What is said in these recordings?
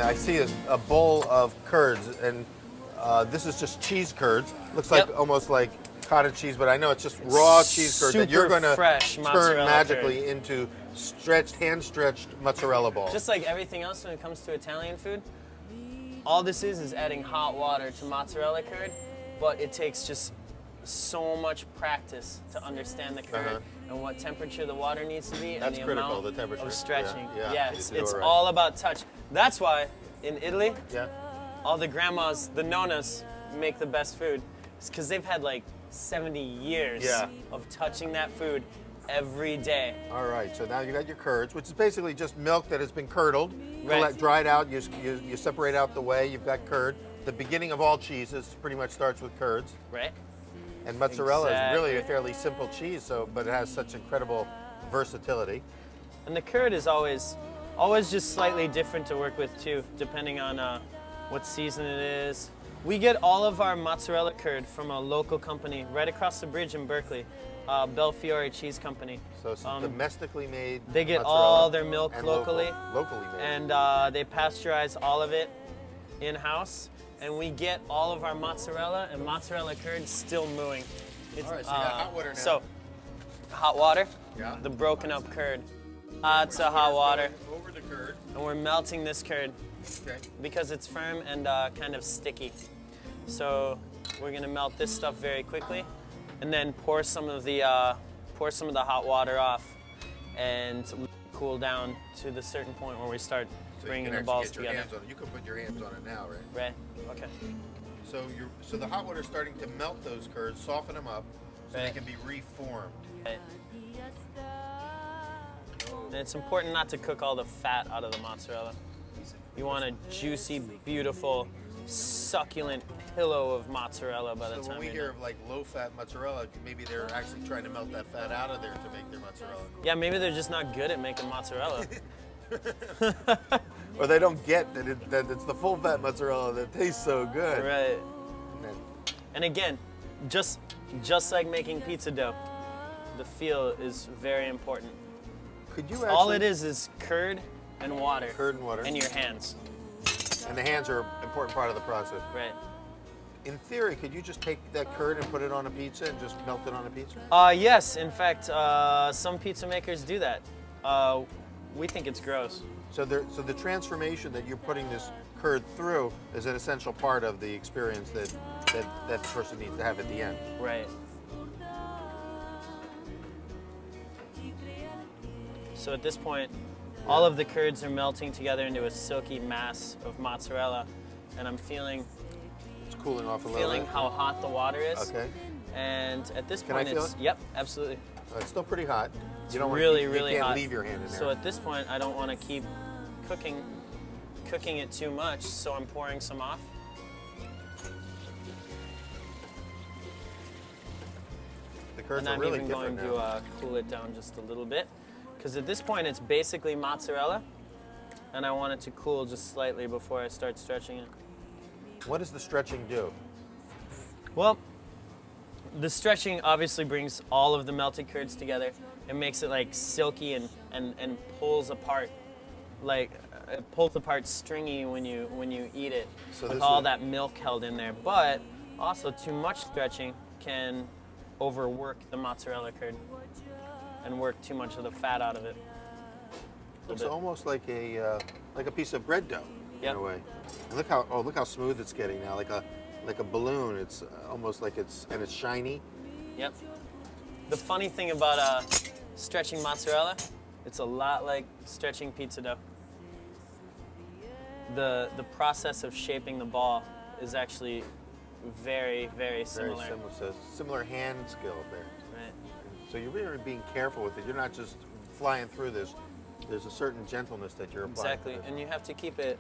I see a bowl of curds, and this is just cheese curds. Looks like almost like cottage cheese, but I know it's just raw cheese curds that you're going to turn magically into hand-stretched mozzarella balls. Just like everything else when it comes to Italian food, all this is adding hot water to mozzarella curd, but it takes just so much practice to understand the curd and what temperature the water needs to be and the amount of stretching. Yeah, it's all about touch. That's why in Italy, all the grandmas, the nonnas, make the best food. It's because they've had like 70 years of touching that food every day. All right, so now you got your curds, which is basically just milk that has been curdled, Right. dried out. You separate out the whey. You've got curd. The beginning of all cheeses pretty much starts with curds. Right. And mozzarella is really a fairly simple cheese, but it has such incredible versatility. And the curd is always just slightly different to work with too, depending on what season it is. We get all of our mozzarella curd from a local company right across the bridge in Berkeley, Belfiore Cheese Company. So it's domestically made. They get all their milk locally made. And they pasteurize all of it in-house. And we get all of our mozzarella and mozzarella curd still mooing. All right, so you got hot water now. So, hot water, the broken up curd. Lots of hot water. Over the curd. And we're melting this curd Okay. because it's firm and kind of sticky. So we're gonna melt this stuff very quickly, and then pour some of the hot water off, and cool down to the certain point where we start bringing the balls together. You can put your hands on it now, right? Right. Okay. So the hot water is starting to melt those curds, soften them up, so they can be reformed. Right. And it's important not to cook all the fat out of the mozzarella. You want a juicy, beautiful, succulent pillow of mozzarella by the time So when we hear of like low-fat mozzarella, maybe they're actually trying to melt that fat out of there to make their mozzarella. Yeah, maybe they're just not good at making mozzarella. Or they don't get that it's the full-fat mozzarella that tastes so good. Right. And again, just like making pizza dough, the feel is very important. Could you actually... All it is curd and water. Curd and water. And your hands. And the hands are an important part of the process. Right. In theory, could you just take that curd and put it on a pizza and just melt it on a pizza? Yes, in fact, some pizza makers do that. We think it's gross. So the transformation that you're putting this curd through is an essential part of the experience that person needs to have at the end. Right. So at this point, all of the curds are melting together into a silky mass of mozzarella, and I'm feeling Cooling off a little. Feeling how hot the water is. Okay. And at this Can point, I feel it's it? Yep, absolutely. It's still pretty hot. You don't really you can't hot. leave your hand in there. So at this point, I don't want to keep cooking it too much. So I'm pouring some off. The curds and are I'm really even going different now. to cool it down just a little bit, because at this point it's basically mozzarella, and I want it to cool just slightly before I start stretching it. What does the stretching do? Well, the stretching obviously brings all of the melted curds together. It makes it like silky and pulls apart, like it pulls apart stringy when you eat it, So with all that milk held in there. But also too much stretching can overwork the mozzarella curd and work too much of the fat out of it. It's almost like a piece of bread dough in a way. And look how smooth it's getting now, like a balloon. It's almost like it's shiny. Yep. The funny thing about stretching mozzarella, it's a lot like stretching pizza dough. The process of shaping the ball is actually very, very similar. Very similar. So similar hand skill there. Right. So you're really being careful with it. You're not just flying through this. There's a certain gentleness that you're applying. Exactly, and you have to keep it.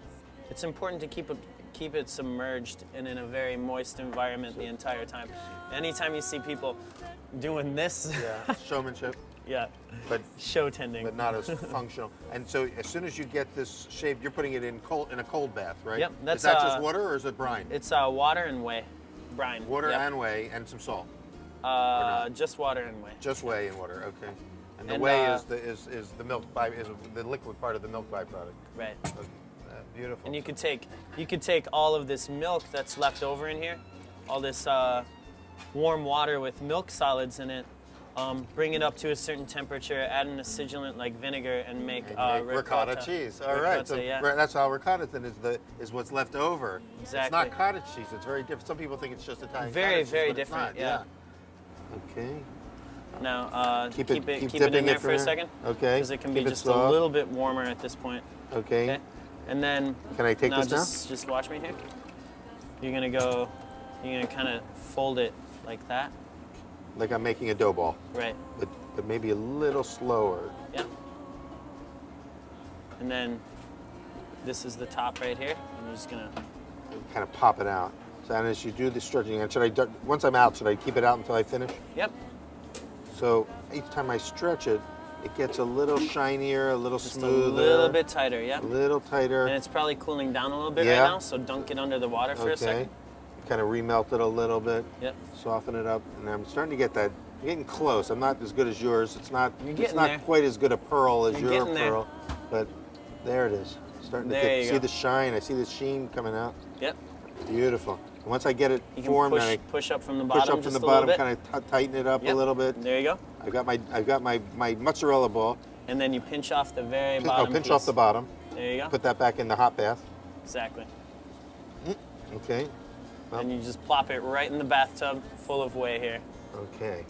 It's important to keep it submerged and in a very moist environment the entire time. Anytime you see people doing this, Showmanship. Yeah, but show tending, but not as functional. And so as soon as you get this shape, you're putting it in a cold bath, right? Yep. Is that just water or is it brine? It's water and whey, brine. Water and whey and some salt. Just water and whey. Just whey and water. Okay. And the whey is the milk is the liquid part of the milk byproduct. Right. Beautiful. And you could take all of this milk that's left over in here, all this warm water with milk solids in it, bring it up to a certain temperature, add an acidulant like vinegar, and make ricotta cheese. All right, so that's how ricotta is what's left over. Exactly. It's not cottage cheese. It's very different. Some people think it's just Italian very, cottage cheese, very but it's different. not. Yeah. Okay. Now keep it dipping in there for a second. Okay. Because it can be just a little bit warmer at this point. Okay. And then can I take this now? Just watch me here. You're gonna kind of fold it like that. Like I'm making a dough ball. Right. But maybe a little slower. Yeah. And then this is the top right here. And you're just gonna kind of pop it out. So and as you do the stretching, and once I'm out, should I keep it out until I finish? Yep. So each time I stretch it, it gets a little shinier, a little smoother. A little bit tighter, yeah. A little tighter. And it's probably cooling down a little bit right now, so dunk it under the water for a second. Kind of remelt it a little bit. Yep. Soften it up, and I'm starting to get that. I'm getting close. I'm not as good as yours. It's not. It's not there. quite as good a pearl as your pearl, there. but there it is. Starting there to see the shine. I see the sheen coming out. Yep. Beautiful. And once I get it formed, and I push up from the bottom. Push up from the bottom, kind of tighten it up a little bit. There you go. I've got my mozzarella ball. And then you pinch off the very bottom. Pinch off the bottom. There you go. Put that back in the hot bath. Exactly. Okay. Well, and you just plop it right in the bathtub full of whey here. Okay.